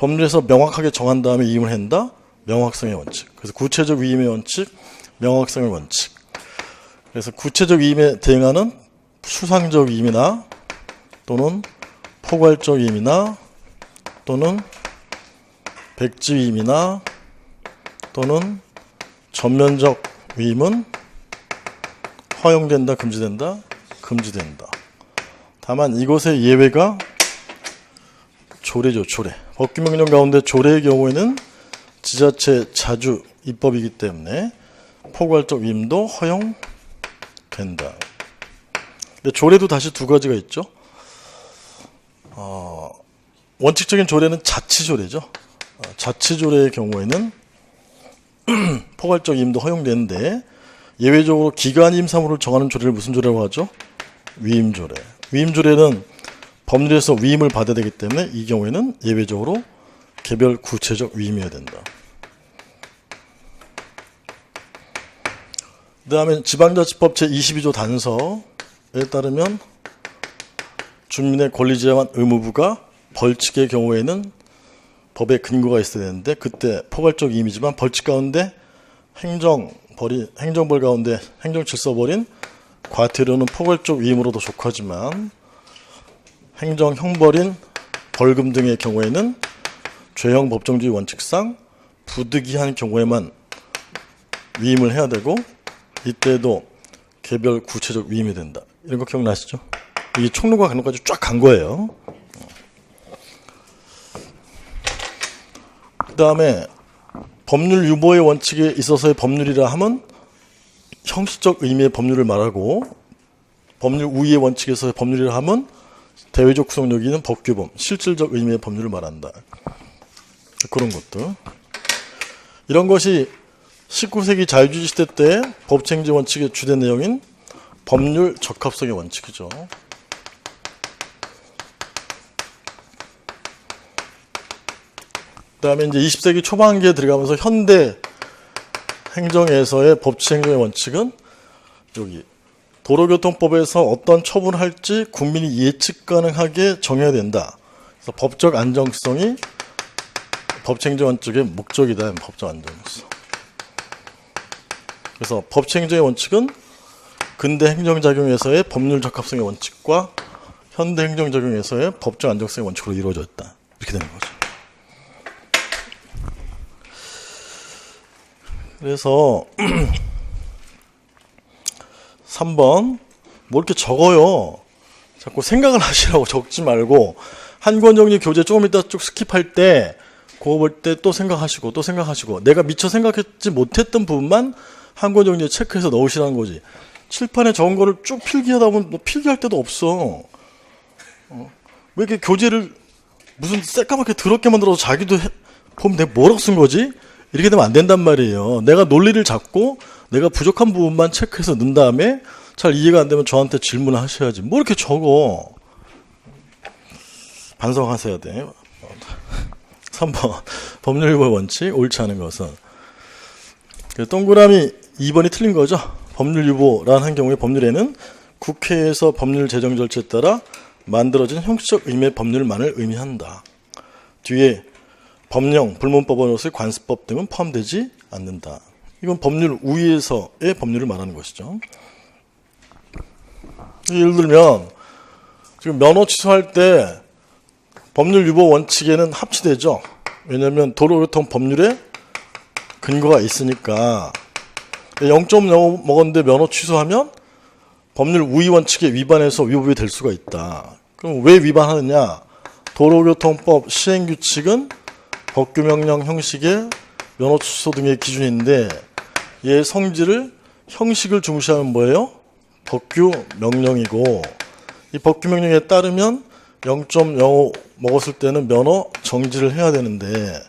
법률에서 명확하게 정한 다음에 위임을 한다. 명확성의 원칙. 그래서 구체적 위임의 원칙, 명확성의 원칙. 그래서 구체적 위임에 대응하는 수상적 위임이나 또는 포괄적 위임이나 또는 백지 위임이나 또는 전면적 위임은 허용된다, 금지된다, 금지된다. 다만 이것의 예외가 조례죠, 조례. 법규명령 가운데 조례의 경우에는 지자체 자주 입법이기 때문에 포괄적 위임도 허용된다. 근데 조례도 다시 두 가지가 있죠. 원칙적인 조례는 자치조례죠. 자치조례의 경우에는 포괄적 위임도 허용되는데 예외적으로 기간 임사무를 정하는 조례를 무슨 조례라고 하죠? 위임조례. 위임조례는 법률에서 위임을 받아야 되기 때문에 이 경우에는 예외적으로 개별 구체적 위임이어야 된다. 그 다음에 지방자치법 제22조 단서에 따르면 주민의 권리 제한 의무부가 벌칙의 경우에는 법에 근거가 있어야 되는데 그때 포괄적 위임이지만 벌칙 가운데 행정벌 가운데 행정질서벌인 과태료는 포괄적 위임으로도 족하지만 행정형벌인 벌금 등의 경우에는 죄형 법정주의 원칙상 부득이한 경우에만 위임을 해야 되고 이때도 개별 구체적 위임이 된다. 이런 거 기억나시죠? 이 총론과 간론까지 쫙 간 거예요. 그 다음에 법률 유보의 원칙에 있어서의 법률이라 하면 형식적 의미의 법률을 말하고 법률 우위의 원칙에서의 법률이라 하면 대외적 구속력이 있는 법규범, 실질적 의미의 법률을 말한다. 그런 것들. 이런 것이 19세기 자유주의 시대 때 법체행정 원칙의 주된 내용인 법률 적합성의 원칙이죠. 그 다음에 이제 20세기 초반기에 들어가면서 현대 행정에서의 법치행정의 원칙은 여기 도로교통법에서 어떤 처분을 할지 국민이 예측 가능하게 정해야 된다. 그래서 법적 안정성이 법치행정 원칙의 목적이다. 법적 안정성. 그래서 법치행정의 원칙은 근대 행정작용에서의 법률 적합성의 원칙과 현대 행정작용에서의 법적 안정성의 원칙으로 이루어졌다. 이렇게 되는 거죠. 그래서 3번 뭐 이렇게 적어요. 자꾸 생각을 하시라고 적지 말고 한권정리 교재 조금 이따 쭉 스킵할 때 그거 볼 때 또 생각하시고 또 생각하시고 내가 미처 생각하지 못했던 부분만 한권정리에 체크해서 넣으시라는 거지. 칠판에 적은 거를 쭉 필기하다 보면 뭐 필기할 데도 없어. 왜 이렇게 교재를 무슨 새까맣게 더럽게 만들어서 자기도 보면 내가 뭐라고 쓴 거지? 이렇게 되면 안 된단 말이에요. 내가 논리를 잡고 내가 부족한 부분만 체크해서 넣은 다음에 잘 이해가 안 되면 저한테 질문을 하셔야지. 뭐 이렇게 적어. 반성하셔야 돼. 3번 법률유보의 원칙 옳지 않은 것은 동그라미 2번이 틀린 거죠. 법률유보라는 한 경우에 법률에는 국회에서 법률 제정 절차에 따라 만들어진 형식적 의미의 법률만을 의미한다. 뒤에 법령, 불문법원으로서의 관습법 등은 포함되지 않는다. 이건 법률 우위에서의 법률을 말하는 것이죠. 예를 들면 지금 면허 취소할 때 법률 유보 원칙에는 합치되죠. 왜냐하면 도로교통 법률에 근거가 있으니까 0.05 먹었는데 면허 취소하면 법률 우위 원칙에 위반해서 위법이 될 수가 있다. 그럼 왜 위반하느냐? 도로교통법 시행규칙은 법규명령 형식의 면허 취소 등의 기준인데 얘의 성질을 형식을 중시하면 뭐예요? 법규명령이고 이 법규명령에 따르면 0.05 먹었을 때는 면허 정지를 해야 되는데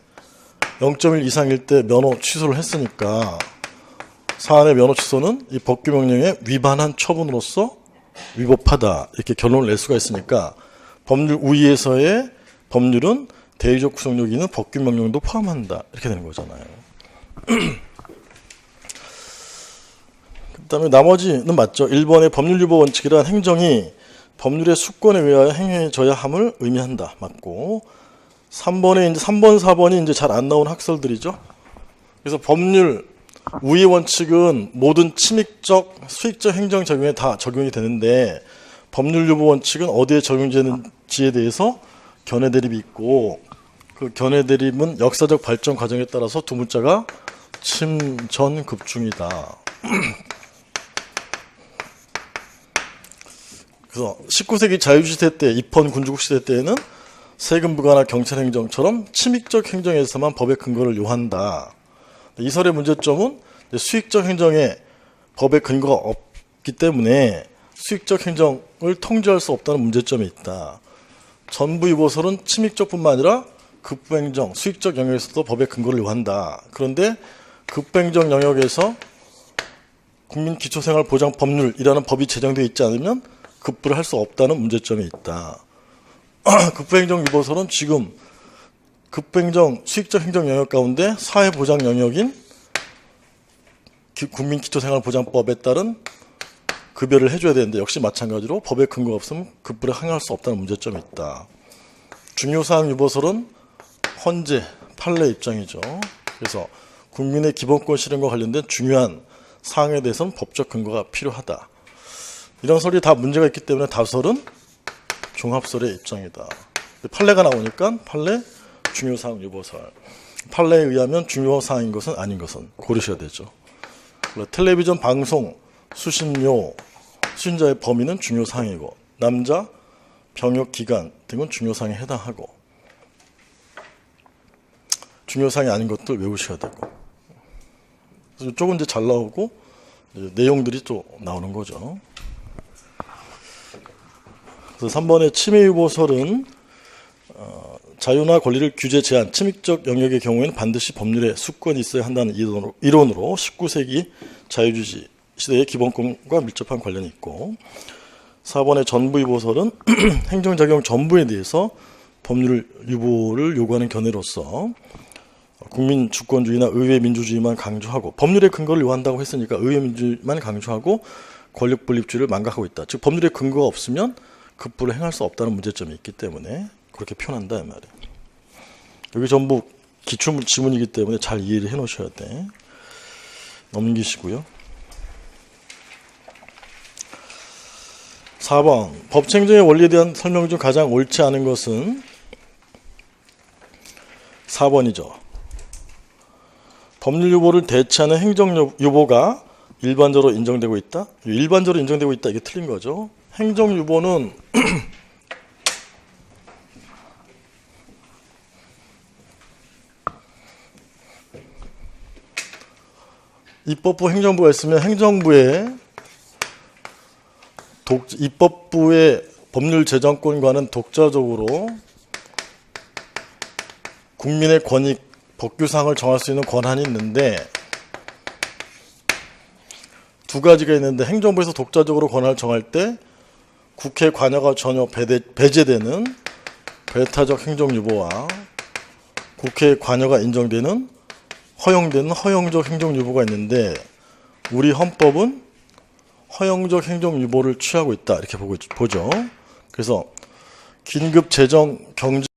0.1 이상일 때 면허 취소를 했으니까 사안의 면허 취소는 이 법규명령에 위반한 처분으로서 위법하다 이렇게 결론을 낼 수가 있으니까 법률 우위에서의 법률은 대의적 구속력이 있는 법규명령도 포함한다 이렇게 되는 거잖아요. 그 다음에 나머지는 맞죠. 1번의 법률유보 원칙이란 행정이 법률의 수권에 의하여 행해져야 함을 의미한다. 맞고 3번에 이제 3번, 4번이 이제 잘 안 나온 학설들이죠. 그래서 법률 우위 원칙은 모든 침익적, 수익적 행정 적용에 다 적용이 되는데 법률 유보 원칙은 어디에 적용되는지에 대해서 견해 대립이 있고 그 견해 대립은 역사적 발전 과정에 따라서 두 문자가 침전급중이다. 그래서 19세기 자유주의 시대 때 입헌 군주국 시대 때에는 세금 부과나 경찰 행정처럼 침익적 행정에서만 법의 근거를 요한다. 이 설의 문제점은 수익적 행정에 법의 근거가 없기 때문에 수익적 행정을 통제할 수 없다는 문제점이 있다. 전부유보설은 침익적뿐만 아니라 급부행정, 수익적 영역에서도 법의 근거를 요한다. 그런데 급부행정 영역에서 국민기초생활보장법률이라는 법이 제정되어 있지 않으면 급부를 할 수 없다는 문제점이 있다. 급부행정 유보설은 지금 급부행정, 수익적 행정 영역 가운데 사회보장 영역인 국민기초생활보장법에 따른 급여를 해줘야 되는데 역시 마찬가지로 법의 근거가 없으면 급부를 행할 수 없다는 문제점이 있다. 중요사항 유보설은 헌재, 판례 입장이죠. 그래서 국민의 기본권 실현과 관련된 중요한 사항에 대해서는 법적 근거가 필요하다. 이런 설이 다 문제가 있기 때문에 다설은 종합설의 입장이다. 판례가 나오니까 판례, 중요사항 유보설. 판례에 의하면 중요사항인 것은 아닌 것은 고르셔야 되죠. 텔레비전 방송, 수신료, 수신자의 범위는 중요사항이고 남자, 병역 기간 등은 중요사항에 해당하고 중요사항이 아닌 것들 외우셔야 되고 그래서 이쪽은 이제 잘 나오고 내용들이 또 나오는 거죠. 그래서 3번의 침해유보설은 자유나 권리를 규제 제한, 침익적 영역의 경우에는 반드시 법률에 수권이 있어야 한다는 이론으로 19세기 자유주의 시대의 기본권과 밀접한 관련이 있고 4번의 전부유보설은 행정작용 전부에 대해서 법률 유보를 요구하는 견해로서 국민 주권주의나 의회 민주주의만 강조하고 법률의 근거를 요한다고 했으니까 의회 민주주의만 강조하고 권력 분립주의를 망각하고 있다. 즉 법률의 근거가 없으면 급부를 행할 수 없다는 문제점이 있기 때문에 그렇게 표현한다 이 말이에요. 여기 전부 기출 지문이기 때문에 잘 이해를 해 놓으셔야 돼. 넘기시고요. 4번 법체행정의 원리에 대한 설명 중 가장 옳지 않은 것은 4번이죠. 법률 유보를 대체하는 행정 유보가 일반적으로 인정되고 있다. 일반적으로 인정되고 있다. 이게 틀린 거죠. 행정 유보는 입법부, 행정부가 있으면 행정부의 입법부의 법률 제정권과는 독자적으로 국민의 권익, 법규사항을 정할 수 있는 권한이 있는데 두 가지가 있는데 행정부에서 독자적으로 권한을 정할 때 국회 관여가 전혀 배제되는 배타적 행정유보와 국회 관여가 인정되는 허용되는 허용적 행정유보가 있는데 우리 헌법은 허용적 행정유보를 취하고 있다 이렇게 보죠. 그래서 긴급 재정 경제